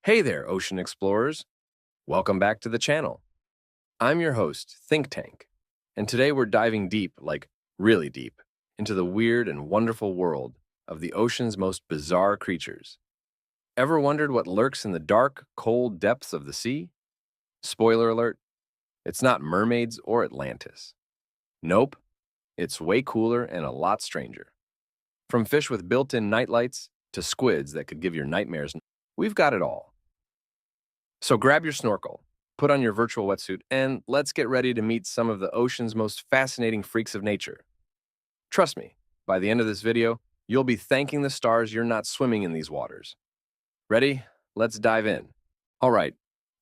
Hey there, ocean explorers. Welcome back to the channel. I'm your host, Think Tank, and today we're diving deep, like really deep, into the weird and wonderful world of the ocean's most bizarre creatures. Ever wondered what lurks in the dark, cold depths of the sea? Spoiler alert, it's not mermaids or Atlantis. Nope, it's way cooler and a lot stranger. From fish with built-in nightlights to squids that could give you nightmares, we've got it all. So grab your snorkel, put on your virtual wetsuit, and let's get ready to meet some of the ocean's most fascinating freaks of nature. Trust me, by the end of this video, you'll be thanking the stars you're not swimming in these waters. Ready? Let's dive in. All right,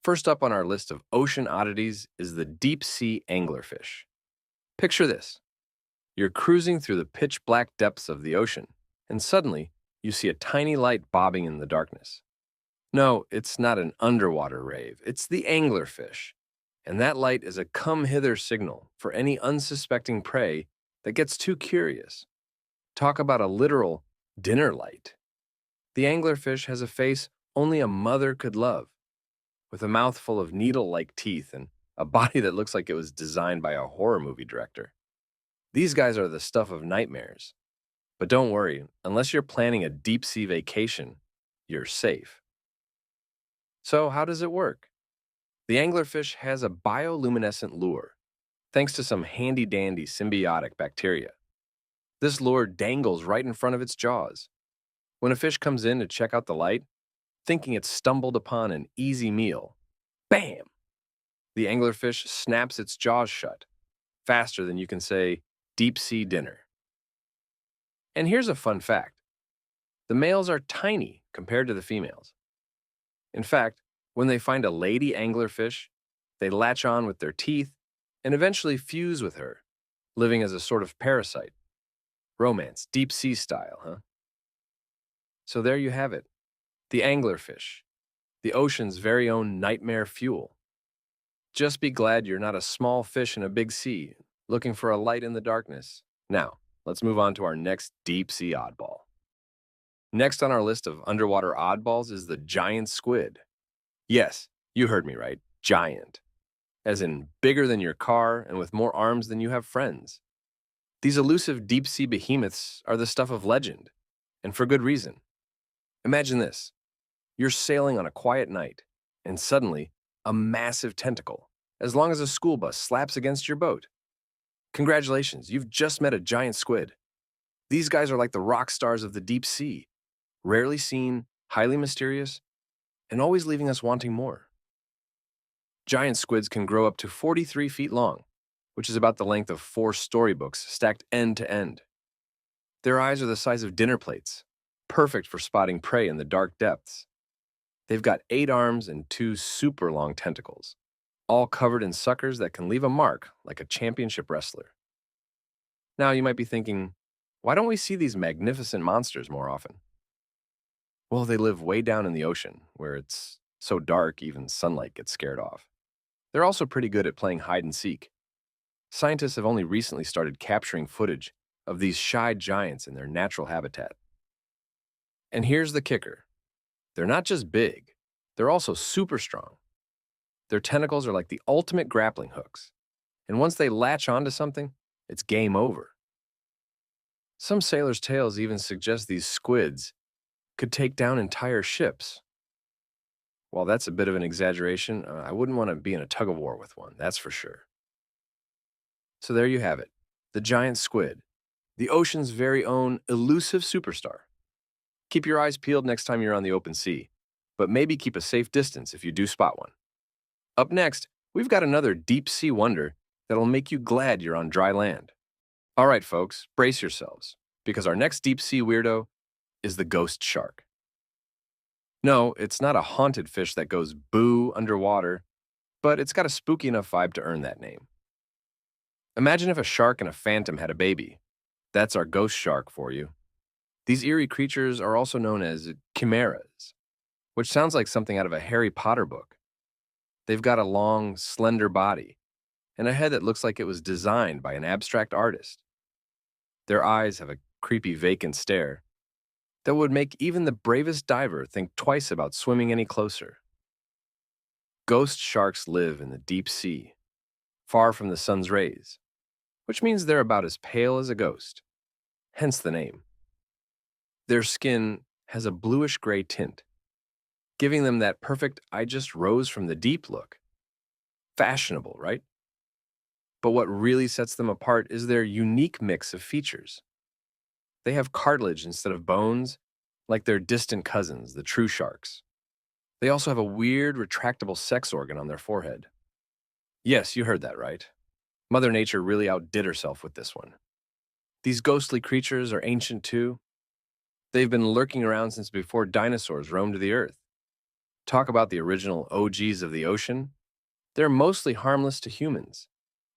first up on our list of ocean oddities is the deep-sea anglerfish. Picture this. You're cruising through the pitch-black depths of the ocean, and suddenly, you see a tiny light bobbing in the darkness. No, it's not an underwater rave, it's the anglerfish. And that light is a come-hither signal for any unsuspecting prey that gets too curious. Talk about a literal dinner light. The anglerfish has a face only a mother could love, with a mouth full of needle-like teeth and a body that looks like it was designed by a horror movie director. These guys are the stuff of nightmares. But don't worry, unless you're planning a deep-sea vacation, you're safe. So how does it work? The anglerfish has a bioluminescent lure, thanks to some handy-dandy symbiotic bacteria. This lure dangles right in front of its jaws. When a fish comes in to check out the light, thinking it's stumbled upon an easy meal, bam! The anglerfish snaps its jaws shut, faster than you can say, deep-sea dinner. And here's a fun fact. The males are tiny compared to the females. In fact, when they find a lady anglerfish, they latch on with their teeth and eventually fuse with her, living as a sort of parasite. Romance, deep sea style, huh? So there you have it, the anglerfish, the ocean's very own nightmare fuel. Just be glad you're not a small fish in a big sea, looking for a light in the darkness. Now, let's move on to our next deep sea oddball. Next on our list of underwater oddballs is the giant squid. Yes, you heard me right, giant. As in bigger than your car and with more arms than you have friends. These elusive deep-sea behemoths are the stuff of legend, and for good reason. Imagine this. You're sailing on a quiet night, and suddenly, a massive tentacle, as long as a school bus, slaps against your boat. Congratulations, you've just met a giant squid. These guys are like the rock stars of the deep sea, rarely seen, highly mysterious, and always leaving us wanting more. Giant squids can grow up to 43 feet long, which is about the length of 4 storybooks stacked end to end. Their eyes are the size of dinner plates, perfect for spotting prey in the dark depths. They've got 8 arms and 2 super long tentacles, all covered in suckers that can leave a mark like a championship wrestler. Now you might be thinking, why don't we see these magnificent monsters more often? Well, they live way down in the ocean, where it's so dark even sunlight gets scared off. They're also pretty good at playing hide and seek. Scientists have only recently started capturing footage of these shy giants in their natural habitat. And here's the kicker. They're not just big, they're also super strong. Their tentacles are like the ultimate grappling hooks, and once they latch onto something, it's game over. Some sailors' tales even suggest these squids could take down entire ships. While that's a bit of an exaggeration, I wouldn't want to be in a tug-of-war with one, that's for sure. So there you have it, the giant squid, the ocean's very own elusive superstar. Keep your eyes peeled next time you're on the open sea, but maybe keep a safe distance if you do spot one. Up next, we've got another deep-sea wonder that'll make you glad you're on dry land. All right, folks, brace yourselves, because our next deep-sea weirdo is the ghost shark. No, it's not a haunted fish that goes boo underwater, but it's got a spooky enough vibe to earn that name. Imagine if a shark and a phantom had a baby. That's our ghost shark for you. These eerie creatures are also known as chimeras, which sounds like something out of a Harry Potter book. They've got a long, slender body and a head that looks like it was designed by an abstract artist. Their eyes have a creepy, vacant stare that would make even the bravest diver think twice about swimming any closer. Ghost sharks live in the deep sea, far from the sun's rays, which means they're about as pale as a ghost, hence the name. Their skin has a bluish-gray tint, giving them that perfect "I just rose from the deep" look. Fashionable, right? But what really sets them apart is their unique mix of features. They have cartilage instead of bones, like their distant cousins, the true sharks. They also have a weird, retractable sex organ on their forehead. Yes, you heard that right. Mother Nature really outdid herself with this one. These ghostly creatures are ancient too. They've been lurking around since before dinosaurs roamed the earth. Talk about the original OGs of the ocean. They're mostly harmless to humans,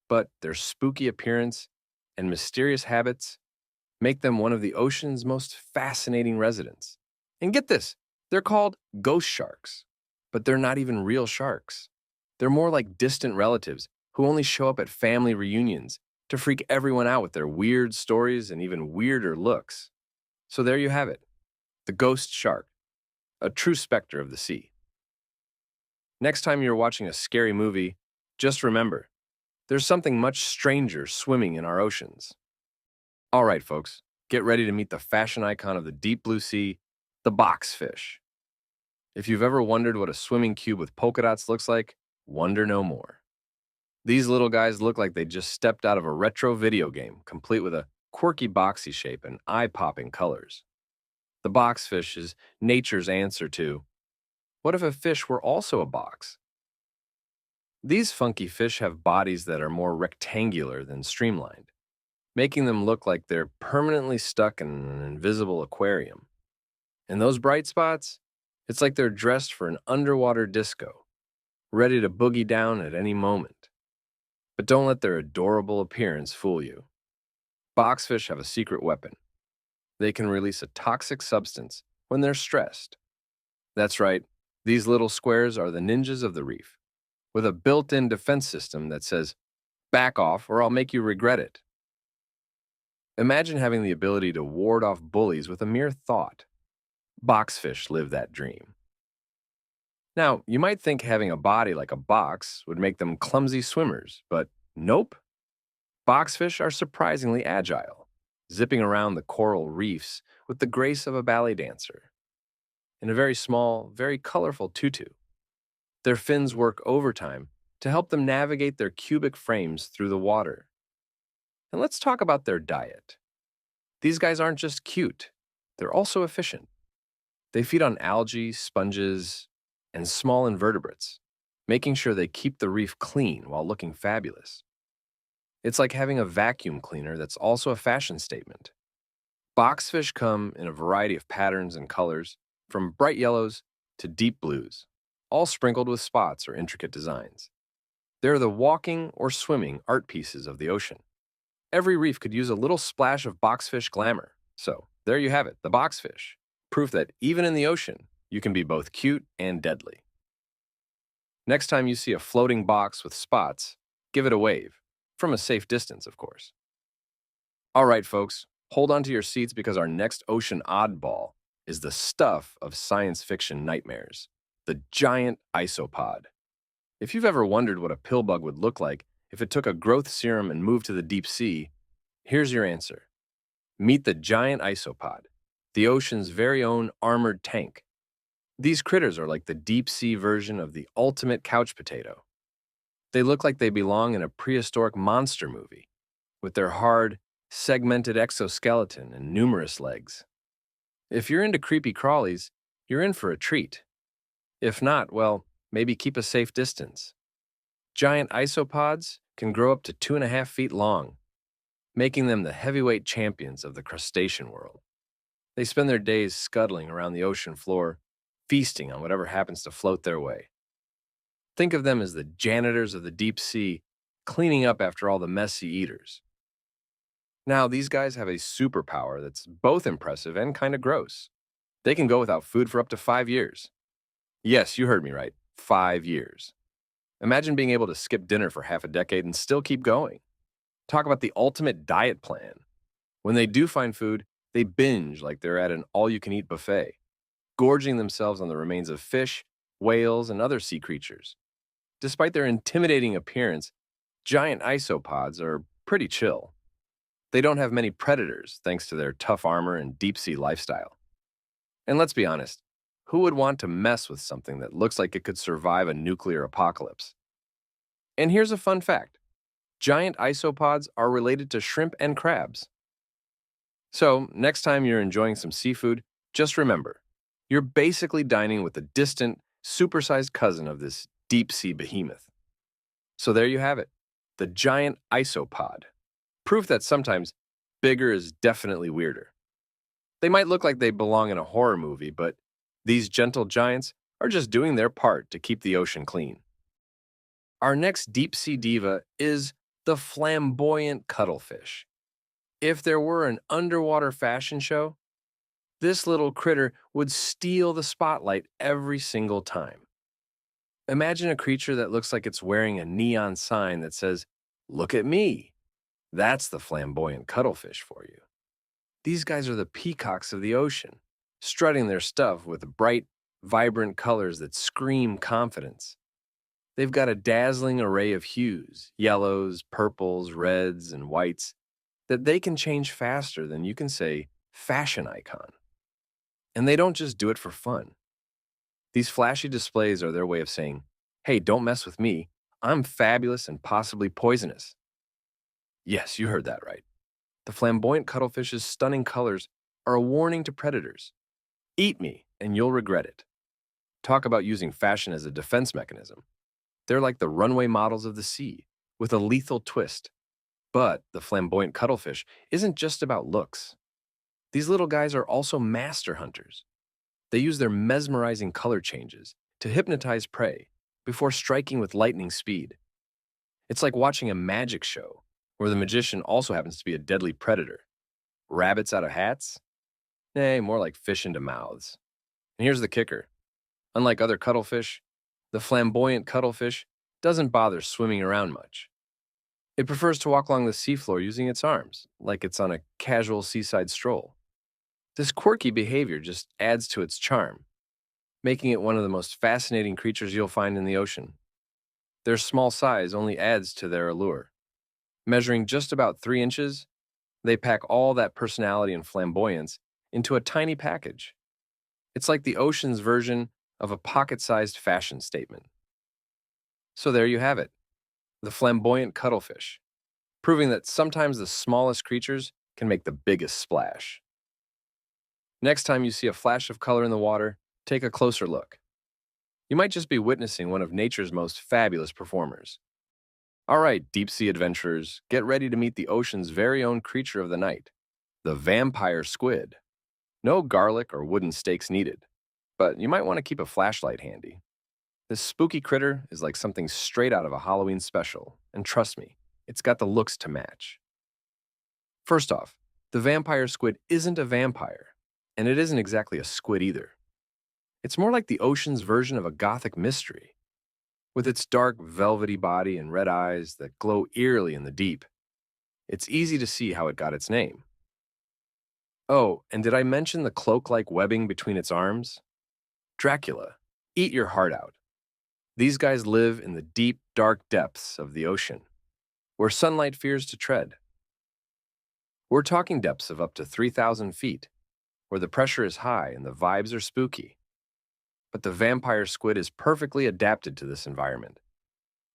but their spooky appearance and mysterious habits make them one of the ocean's most fascinating residents. And get this, they're called ghost sharks, but they're not even real sharks. They're more like distant relatives who only show up at family reunions to freak everyone out with their weird stories and even weirder looks. So there you have it, the ghost shark, a true specter of the sea. Next time you're watching a scary movie, just remember, there's something much stranger swimming in our oceans. All right, folks, get ready to meet the fashion icon of the deep blue sea, the boxfish. If you've ever wondered what a swimming cube with polka dots looks like, wonder no more. These little guys look like they just stepped out of a retro video game, complete with a quirky boxy shape and eye-popping colors. The boxfish is nature's answer to, what if a fish were also a box? These funky fish have bodies that are more rectangular than streamlined, making them look like they're permanently stuck in an invisible aquarium. And those bright spots, it's like they're dressed for an underwater disco, ready to boogie down at any moment. But don't let their adorable appearance fool you. Boxfish have a secret weapon. They can release a toxic substance when they're stressed. That's right, these little squares are the ninjas of the reef, with a built-in defense system that says, "Back off or I'll make you regret it." Imagine having the ability to ward off bullies with a mere thought. Boxfish live that dream. Now, you might think having a body like a box would make them clumsy swimmers, but nope. Boxfish are surprisingly agile, zipping around the coral reefs with the grace of a ballet dancer. In a very small, very colorful tutu. Their fins work overtime to help them navigate their cubic frames through the water. And let's talk about their diet. These guys aren't just cute, they're also efficient. They feed on algae, sponges, and small invertebrates, making sure they keep the reef clean while looking fabulous. It's like having a vacuum cleaner that's also a fashion statement. Boxfish come in a variety of patterns and colors, from bright yellows to deep blues, all sprinkled with spots or intricate designs. They're the walking or swimming art pieces of the ocean. Every reef could use a little splash of boxfish glamour. So, there you have it, the boxfish. Proof that even in the ocean, you can be both cute and deadly. Next time you see a floating box with spots, give it a wave. From a safe distance, of course. All right, folks, hold on to your seats because our next ocean oddball is the stuff of science fiction nightmares, the giant isopod. If you've ever wondered what a pill bug would look like if it took a growth serum and moved to the deep sea, here's your answer. Meet the giant isopod, the ocean's very own armored tank. These critters are like the deep sea version of the ultimate couch potato. They look like they belong in a prehistoric monster movie, with their hard, segmented exoskeleton and numerous legs. If you're into creepy crawlies, you're in for a treat. If not, well, maybe keep a safe distance. Giant isopods can grow up to 2.5 feet long, making them the heavyweight champions of the crustacean world. They spend their days scuttling around the ocean floor, feasting on whatever happens to float their way. Think of them as the janitors of the deep sea, cleaning up after all the messy eaters. Now, these guys have a superpower that's both impressive and kind of gross. They can go without food for up to 5 years. Yes, you heard me right, 5 years. Imagine being able to skip dinner for half a decade and still keep going. Talk about the ultimate diet plan. When they do find food, They binge like they're at an all-you-can-eat buffet, gorging themselves on the remains of fish, whales, and other sea creatures. Despite their intimidating appearance, giant isopods are pretty chill. They don't have many predators thanks to their tough armor and deep-sea lifestyle. And let's be honest, who would want to mess with something that looks like it could survive a nuclear apocalypse? And here's a fun fact. Giant isopods are related to shrimp and crabs. So, next time you're enjoying some seafood, just remember, you're basically dining with a distant, supersized cousin of this deep-sea behemoth. So there you have it, the giant isopod. Proof that sometimes bigger is definitely weirder. They might look like they belong in a horror movie, but these gentle giants are just doing their part to keep the ocean clean. Our next deep-sea diva is the flamboyant cuttlefish. If there were an underwater fashion show, this little critter would steal the spotlight every single time. Imagine a creature that looks like it's wearing a neon sign that says, "Look at me." That's the flamboyant cuttlefish for you. These guys are the peacocks of the ocean, strutting their stuff with bright, vibrant colors that scream confidence. They've got a dazzling array of hues, yellows, purples, reds, and whites, that they can change faster than you can say fashion icon. And they don't just do it for fun. These flashy displays are their way of saying, "Hey, don't mess with me. I'm fabulous and possibly poisonous." Yes, you heard that right. The flamboyant cuttlefish's stunning colors are a warning to predators. Eat me, and you'll regret it. Talk about using fashion as a defense mechanism. They're like the runway models of the sea, with a lethal twist. But the flamboyant cuttlefish isn't just about looks. These little guys are also master hunters. They use their mesmerizing color changes to hypnotize prey before striking with lightning speed. It's like watching a magic show where the magician also happens to be a deadly predator. Rabbits out of hats? Nay, more like fish into mouths. And here's the kicker. Unlike other cuttlefish, the flamboyant cuttlefish doesn't bother swimming around much. It prefers to walk along the seafloor using its arms, like it's on a casual seaside stroll. This quirky behavior just adds to its charm, making it one of the most fascinating creatures you'll find in the ocean. Their small size only adds to their allure. Measuring just about 3 inches, they pack all that personality and flamboyance into a tiny package. It's like the ocean's version of a pocket-sized fashion statement. So there you have it, the flamboyant cuttlefish, proving that sometimes the smallest creatures can make the biggest splash. Next time you see a flash of color in the water, take a closer look. You might just be witnessing one of nature's most fabulous performers. All right, deep-sea adventurers, get ready to meet the ocean's very own creature of the night, the vampire squid. No garlic or wooden stakes needed, but you might want to keep a flashlight handy. This spooky critter is like something straight out of a Halloween special, and trust me, it's got the looks to match. First off, the vampire squid isn't a vampire, and it isn't exactly a squid either. It's more like the ocean's version of a gothic mystery. With its dark, velvety body and red eyes that glow eerily in the deep, it's easy to see how it got its name. Oh, and did I mention the cloak-like webbing between its arms? Dracula, eat your heart out. These guys live in the deep, dark depths of the ocean, where sunlight fears to tread. We're talking depths of up to 3,000 feet, where the pressure is high and the vibes are spooky. But the vampire squid is perfectly adapted to this environment.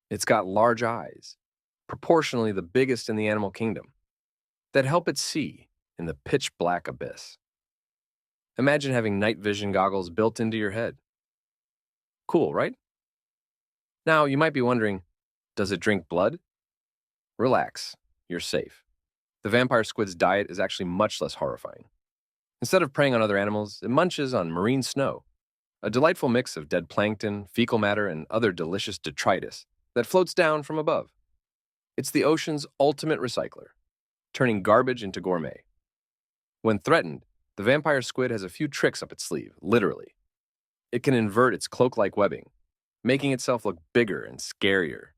It's got large eyes, proportionally the biggest in the animal kingdom, that help it see in the pitch-black abyss. Imagine having night vision goggles built into your head. Cool, right? Now, you might be wondering, does it drink blood? Relax, you're safe. The vampire squid's diet is actually much less horrifying. Instead of preying on other animals, it munches on marine snow, a delightful mix of dead plankton, fecal matter, and other delicious detritus that floats down from above. It's the ocean's ultimate recycler, turning garbage into gourmet. When threatened, the vampire squid has a few tricks up its sleeve, literally. It can invert its cloak-like webbing, making itself look bigger and scarier.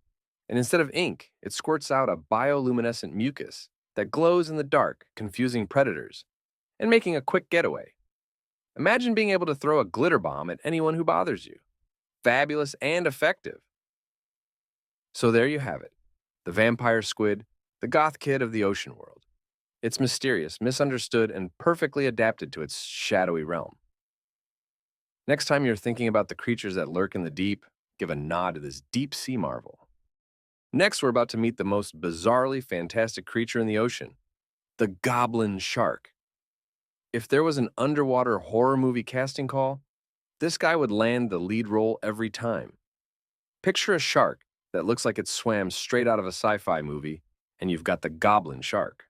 And instead of ink, it squirts out a bioluminescent mucus that glows in the dark, confusing predators. and making a quick getaway. Imagine being able to throw a glitter bomb at anyone who bothers you. Fabulous and effective. So there you have it. The vampire squid, the goth kid of the ocean world. It's mysterious, misunderstood, and perfectly adapted to its shadowy realm. Next time you're thinking about the creatures that lurk in the deep, give a nod to this deep sea marvel. Next, we're about to meet the most bizarrely fantastic creature in the ocean, the goblin shark. If there was an underwater horror movie casting call, this guy would land the lead role every time. Picture a shark that looks like it swam straight out of a sci-fi movie, and you've got the goblin shark.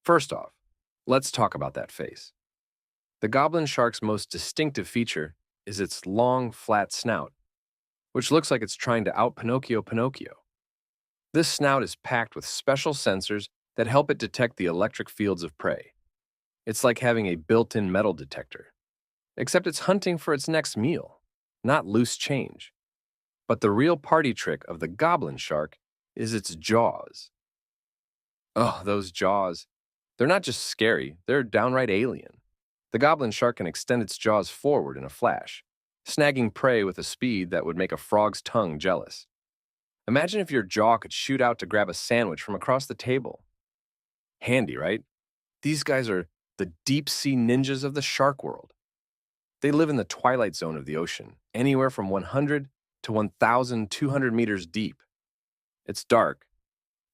First off, let's talk about that face. The goblin shark's most distinctive feature is its long, flat snout, which looks like it's trying to out-Pinocchio Pinocchio. This snout is packed with special sensors that help it detect the electric fields of prey. It's like having a built-in metal detector, except it's hunting for its next meal, not loose change. But the real party trick of the goblin shark is its jaws. Oh, those jaws. They're not just scary, they're downright alien. The goblin shark can extend its jaws forward in a flash, snagging prey with a speed that would make a frog's tongue jealous. Imagine if your jaw could shoot out to grab a sandwich from across the table. Handy, right? These guys are the deep-sea ninjas of the shark world. They live in the twilight zone of the ocean, anywhere from 100 to 1,200 meters deep. It's dark,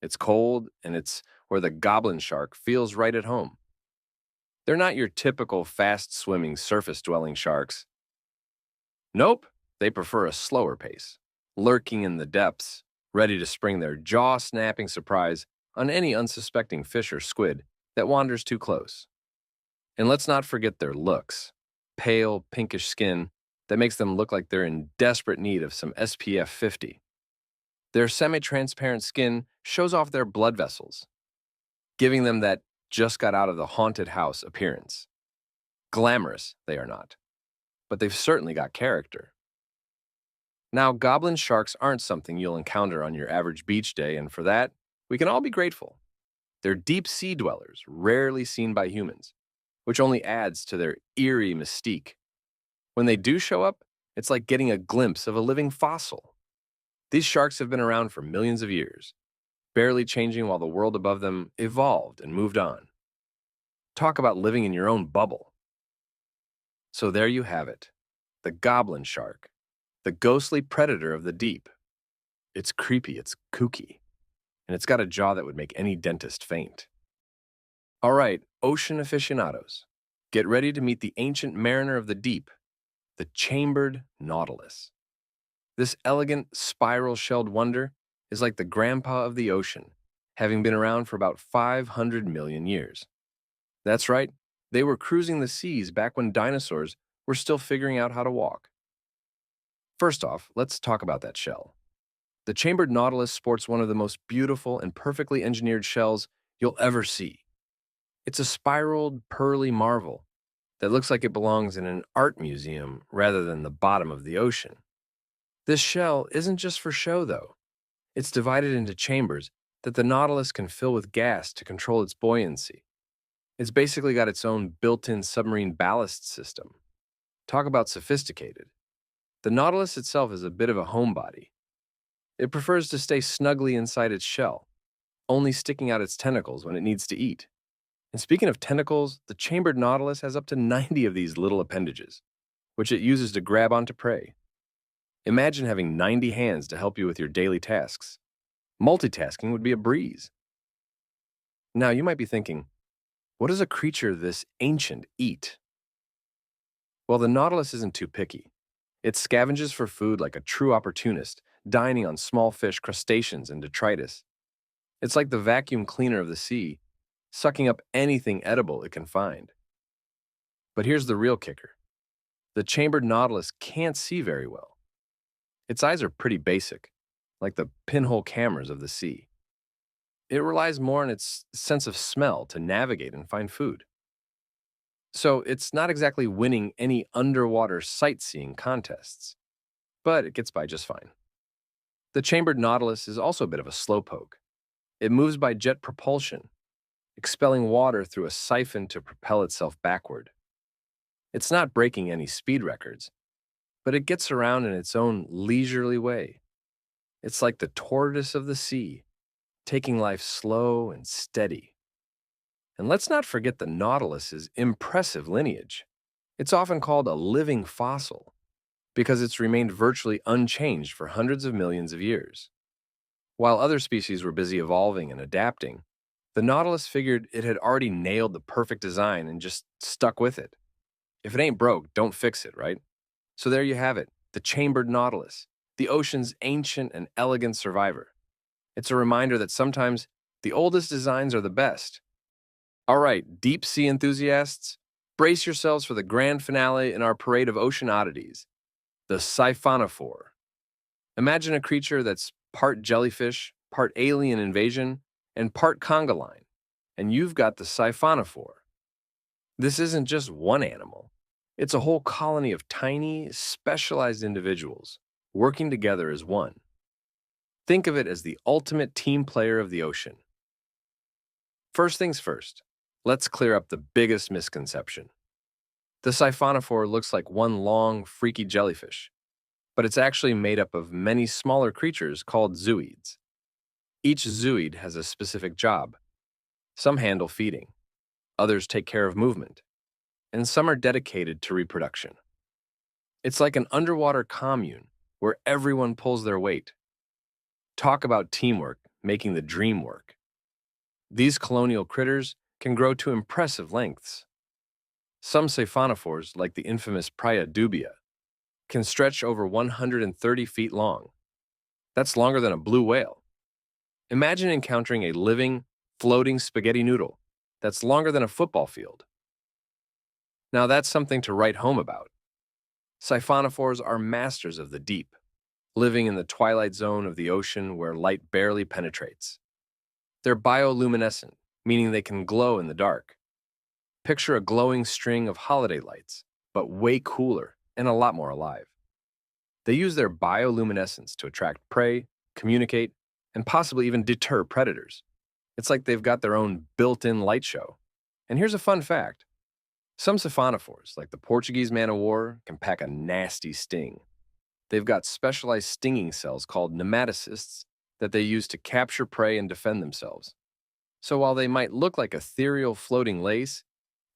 it's cold, and it's where the goblin shark feels right at home. They're not your typical fast-swimming, surface-dwelling sharks. Nope, they prefer a slower pace, lurking in the depths, ready to spring their jaw-snapping surprise on any unsuspecting fish or squid that wanders too close. And let's not forget their looks. Pale, pinkish skin that makes them look like they're in desperate need of some SPF 50. Their semi-transparent skin shows off their blood vessels, giving them that just got out of the haunted house appearance. Glamorous, they are not, but they've certainly got character. Now, goblin sharks aren't something you'll encounter on your average beach day, and for that, we can all be grateful. They're deep sea dwellers, rarely seen by humans, which only adds to their eerie mystique. When they do show up, it's like getting a glimpse of a living fossil. These sharks have been around for millions of years, barely changing while the world above them evolved and moved on. Talk about living in your own bubble. So there you have it, the goblin shark, the ghostly predator of the deep. It's creepy, it's kooky, and it's got a jaw that would make any dentist faint. All right, ocean aficionados, get ready to meet the ancient mariner of the deep, the chambered nautilus. This elegant, spiral-shelled wonder is like the grandpa of the ocean, having been around for about 500 million years. That's right, they were cruising the seas back when dinosaurs were still figuring out how to walk. First off, let's talk about that shell. The chambered nautilus sports one of the most beautiful and perfectly engineered shells you'll ever see. It's a spiraled, pearly marvel that looks like it belongs in an art museum rather than the bottom of the ocean. This shell isn't just for show, though. It's divided into chambers that the nautilus can fill with gas to control its buoyancy. It's basically got its own built-in submarine ballast system. Talk about sophisticated. The nautilus itself is a bit of a homebody. It prefers to stay snugly inside its shell, only sticking out its tentacles when it needs to eat. And speaking of tentacles, the chambered nautilus has up to 90 of these little appendages, which it uses to grab onto prey. Imagine having 90 hands to help you with your daily tasks. Multitasking would be a breeze. Now, you might be thinking, what does a creature this ancient eat? Well, the nautilus isn't too picky. It scavenges for food like a true opportunist, dining on small fish, crustaceans, and detritus. It's like the vacuum cleaner of the sea, sucking up anything edible it can find. But here's the real kicker. The chambered nautilus can't see very well. Its eyes are pretty basic, like the pinhole cameras of the sea. It relies more on its sense of smell to navigate and find food. So it's not exactly winning any underwater sightseeing contests, but it gets by just fine. The chambered nautilus is also a bit of a slowpoke. It moves by jet propulsion. expelling water through a siphon to propel itself backward. It's not breaking any speed records, but it gets around in its own leisurely way. It's like the tortoise of the sea, taking life slow and steady. And let's not forget the Nautilus's impressive lineage. It's often called a living fossil because it's remained virtually unchanged for hundreds of millions of years. While other species were busy evolving and adapting, the Nautilus figured it had already nailed the perfect design and just stuck with it. If it ain't broke, don't fix it, right? So there you have it, the chambered Nautilus, the ocean's ancient and elegant survivor. It's a reminder that sometimes the oldest designs are the best. All right, deep sea enthusiasts, brace yourselves for the grand finale in our parade of ocean oddities, the siphonophore. Imagine a creature that's part jellyfish, part alien invasion, and part conga line, and you've got the siphonophore. This isn't just one animal. It's a whole colony of tiny, specialized individuals working together as one. Think of it as the ultimate team player of the ocean. First things first, let's clear up the biggest misconception. The siphonophore looks like one long, freaky jellyfish, but it's actually made up of many smaller creatures called zooids. Each zooid has a specific job. Some handle feeding, others take care of movement, and some are dedicated to reproduction. It's like an underwater commune where everyone pulls their weight. Talk about teamwork making the dream work. These colonial critters can grow to impressive lengths. Some siphonophores, like the infamous Praia dubia, can stretch over 130 feet long. That's longer than a blue whale. Imagine encountering a living, floating spaghetti noodle that's longer than a football field. Now that's something to write home about. Siphonophores are masters of the deep, living in the twilight zone of the ocean where light barely penetrates. They're bioluminescent, meaning they can glow in the dark. Picture a glowing string of holiday lights, but way cooler and a lot more alive. They use their bioluminescence to attract prey, communicate, and possibly even deter predators. It's like they've got their own built-in light show. And here's a fun fact. Some siphonophores, like the Portuguese man-o'-war, can pack a nasty sting. They've got specialized stinging cells called nematocysts that they use to capture prey and defend themselves. So while they might look like ethereal floating lace,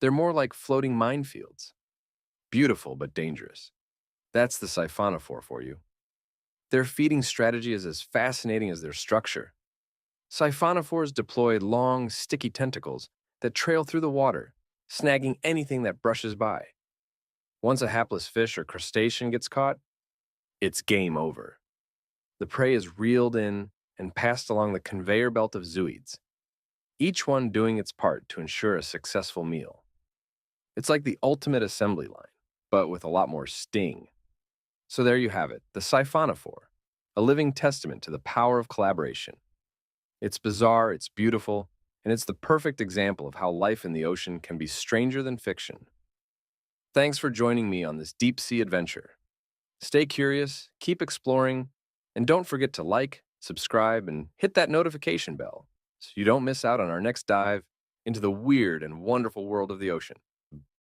they're more like floating minefields. Beautiful but dangerous. That's the siphonophore for you. Their feeding strategy is as fascinating as their structure. Siphonophores deploy long, sticky tentacles that trail through the water, snagging anything that brushes by. Once a hapless fish or crustacean gets caught, it's game over. The prey is reeled in and passed along the conveyor belt of zooids, each one doing its part to ensure a successful meal. It's like the ultimate assembly line, but with a lot more sting. So there you have it, the siphonophore, a living testament to the power of collaboration. It's bizarre, it's beautiful, and it's the perfect example of how life in the ocean can be stranger than fiction. Thanks for joining me on this deep sea adventure. Stay curious, keep exploring, and don't forget to like, subscribe, and hit that notification bell so you don't miss out on our next dive into the weird and wonderful world of the ocean.